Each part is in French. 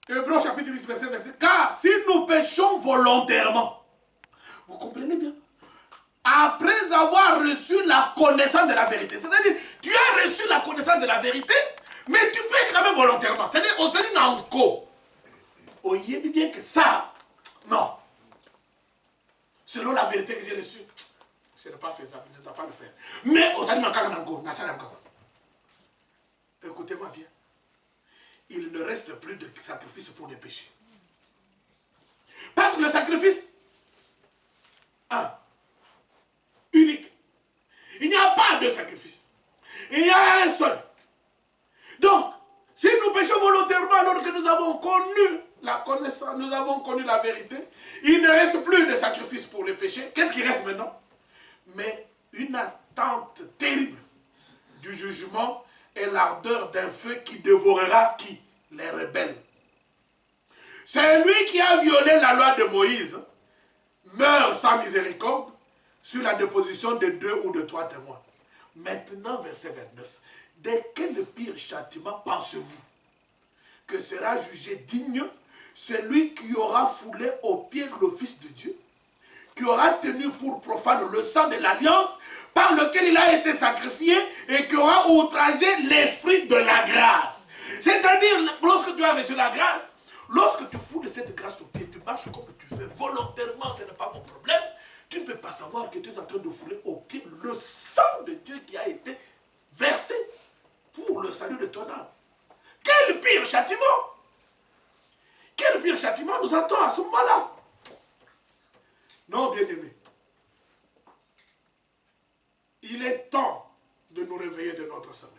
Hébreux chapitre 10, verset. Car si nous péchons volontairement, vous comprenez bien, après avoir reçu la connaissance de la vérité, c'est-à-dire, tu as reçu la connaissance de la vérité, mais tu pêches quand même volontairement. C'est-à-dire, on se dit nanko. On y est bien que ça, non. Selon la vérité que j'ai reçue, ce n'est pas faisable, je ne dois pas le faire. Mais on se dit nanko, écoutez-moi bien. Il ne reste plus de sacrifice pour les péchés. Parce que le sacrifice, unique. Il n'y a pas de sacrifice. Il y a un seul. Donc, si nous péchons volontairement alors que nous avons connu la connaissance, nous avons connu la vérité, il ne reste plus de sacrifice pour les péchés. Qu'est-ce qui reste maintenant? Mais une attente terrible du jugement et l'ardeur d'un feu qui dévorera qui? Les rebelles. C'est lui qui a violé la loi de Moïse, meurt sans miséricorde sur la déposition de 2 ou de 3 témoins. Maintenant, verset 29. De quel pire châtiment pensez-vous que sera jugé digne celui qui aura foulé au pied le Fils de Dieu, qui aura tenu pour profane le sang de l'alliance par lequel il a été sacrifié et qui aura outragé l'esprit de la grâce. C'est-à-dire, lorsque tu as reçu la grâce, lorsque tu foules cette grâce au pied, tu marches comme tu veux, volontairement, ce n'est pas mon problème, tu ne peux pas savoir que tu es en train de fouler au pied le sang de Dieu qui a été versé pour le salut de ton âme. Quel pire châtiment! Quel pire châtiment nous attend à ce moment-là? Non, bien-aimés. Il est temps de nous réveiller de notre sommeil.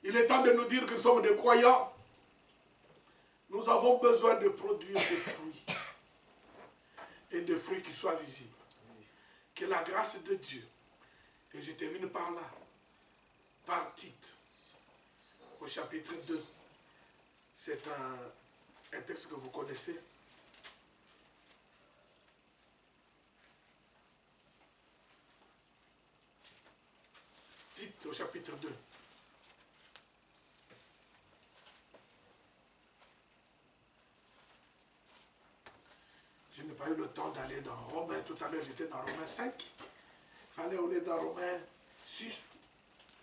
Il est temps de nous dire que nous sommes des croyants. Nous avons besoin de produire des fruits. Et des fruits qui soient visibles. Que la grâce de Dieu, et je termine par là, par Tite, au chapitre 2. C'est un texte que vous connaissez. Tite au chapitre 2. Je n'ai pas eu le temps d'aller dans Romains. Tout à l'heure, j'étais dans Romains 5. Il fallait aller dans Romains 6,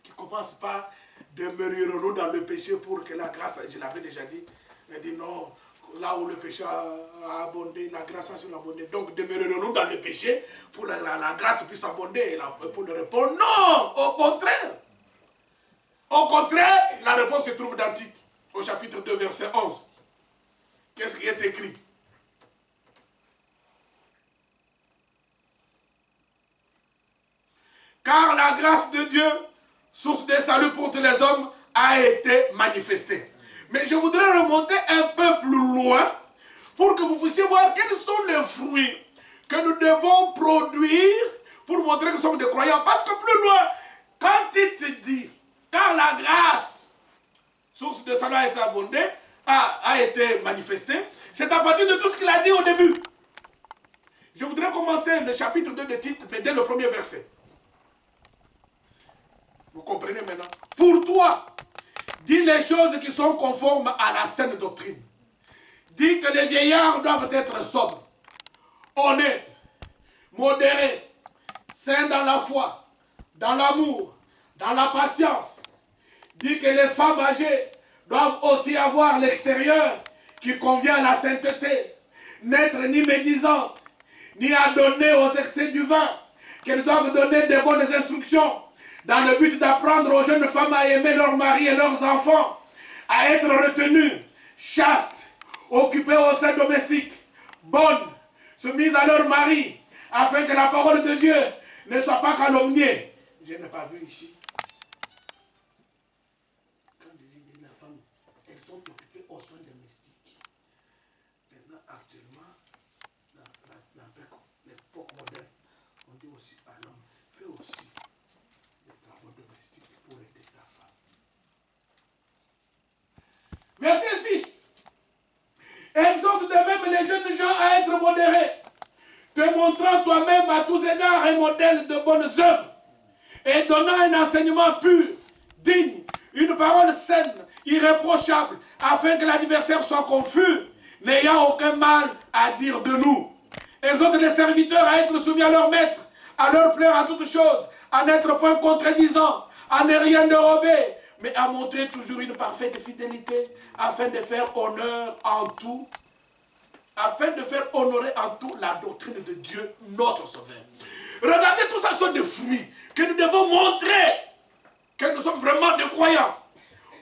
qui commence par demeurerons-nous dans le péché pour que la grâce, je l'avais déjà dit, elle dit non, là où le péché a abondé, la grâce a abondé. Donc demeurerons-nous dans le péché pour que la grâce puisse abonder. Et pour le répondre, non, au contraire. Au contraire, la réponse se trouve dans Tite, au chapitre 2, verset 11. Qu'est-ce qui est écrit? Car la grâce de Dieu, source de salut pour tous les hommes, a été manifestée. Mais je voudrais remonter un peu plus loin pour que vous puissiez voir quels sont les fruits que nous devons produire pour montrer que nous sommes des croyants. Parce que plus loin, quand il te dit, car la grâce, source de salut a été manifestée, c'est à partir de tout ce qu'il a dit au début. Je voudrais commencer le chapitre 2 de Tite, mais dès le premier verset. Vous comprenez maintenant? Pour toi, dis les choses qui sont conformes à la saine doctrine. Dis que les vieillards doivent être sobres, honnêtes, modérés, saints dans la foi, dans l'amour, dans la patience. Dis que les femmes âgées doivent aussi avoir l'extérieur qui convient à la sainteté, n'être ni médisantes, ni adonnées aux excès du vin, qu'elles doivent donner des bonnes instructions, dans le but d'apprendre aux jeunes femmes à aimer leurs maris et leurs enfants, à être retenues, chastes, occupées au sein domestique, bonnes, soumises à leur mari, afin que la parole de Dieu ne soit pas calomniée. Je n'ai pas vu ici. Quand les femmes, elles sont occupées aux soins domestiques. Maintenant, actuellement, dans l'époque moderne, on dit aussi à l'homme, fais aussi domestique pour aider ta femme. Verset 6. Exhorte de même les jeunes gens à être modérés, te montrant toi-même à tous égards un modèle de bonnes œuvres et donnant un enseignement pur, digne, une parole saine, irréprochable, afin que l'adversaire soit confus, n'ayant aucun mal à dire de nous. Exhorte les serviteurs à être soumis à leur maître, à leur plaire en toutes choses, à n'être point contredisant, à ne rien dérober, mais à montrer toujours une parfaite fidélité, afin de faire honneur en tout, afin de faire honorer en tout la doctrine de Dieu, notre Sauveur. Regardez, tout ça sont des fruits que nous devons montrer que nous sommes vraiment des croyants.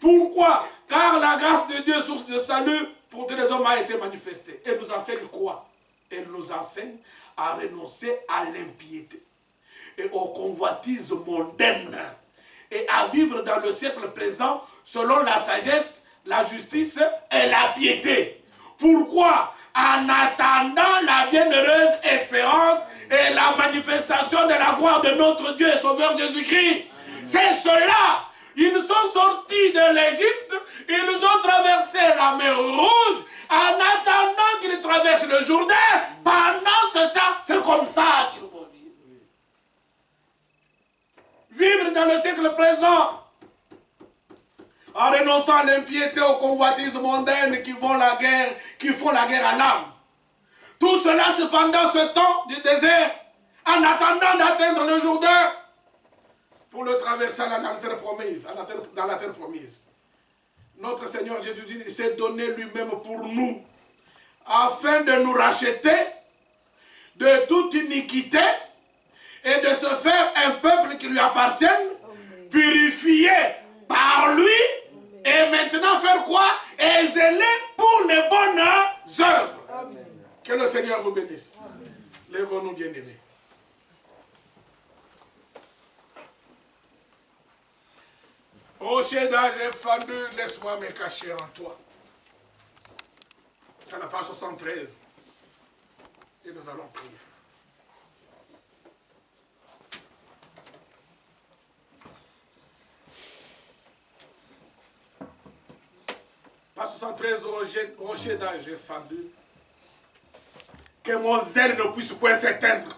Pourquoi? Car la grâce de Dieu, source de salut, pour tous les hommes a été manifestée. Elle nous enseigne quoi? Elle nous enseigne à renoncer à l'impiété et aux convoitises mondaines et à vivre dans le siècle présent selon la sagesse, la justice et la piété. Pourquoi? En attendant la bienheureuse espérance et la manifestation de la gloire de notre Dieu et Sauveur Jésus-Christ. C'est cela. Ils sont sortis de l'Égypte, ils ont traversé la mer Rouge, en attendant qu'ils traversent le Jourdain. Pendant ce temps, c'est comme ça qu'il faut vivre. Vivre dans le siècle présent, en renonçant à l'impiété, aux convoitises mondaines qui font la guerre à l'âme. Tout cela, c'est pendant ce temps du désert, en attendant d'atteindre le Jourdain, pour le traverser dans la terre promise, dans la terre promise. Notre Seigneur Jésus-Christ s'est donné lui-même pour nous, afin de nous racheter de toute iniquité et de se faire un peuple qui lui appartienne, purifié par lui, et maintenant faire quoi? Et zéler pour les bonnes œuvres. Amen. Que le Seigneur vous bénisse. Lèvons-nous, bien-aimés. Rocher d'âge fendu, laisse-moi me cacher en toi. C'est la page 73. Et nous allons prier. Page 73, rocher d'âge fendu. Que mon zèle ne puisse point s'éteindre.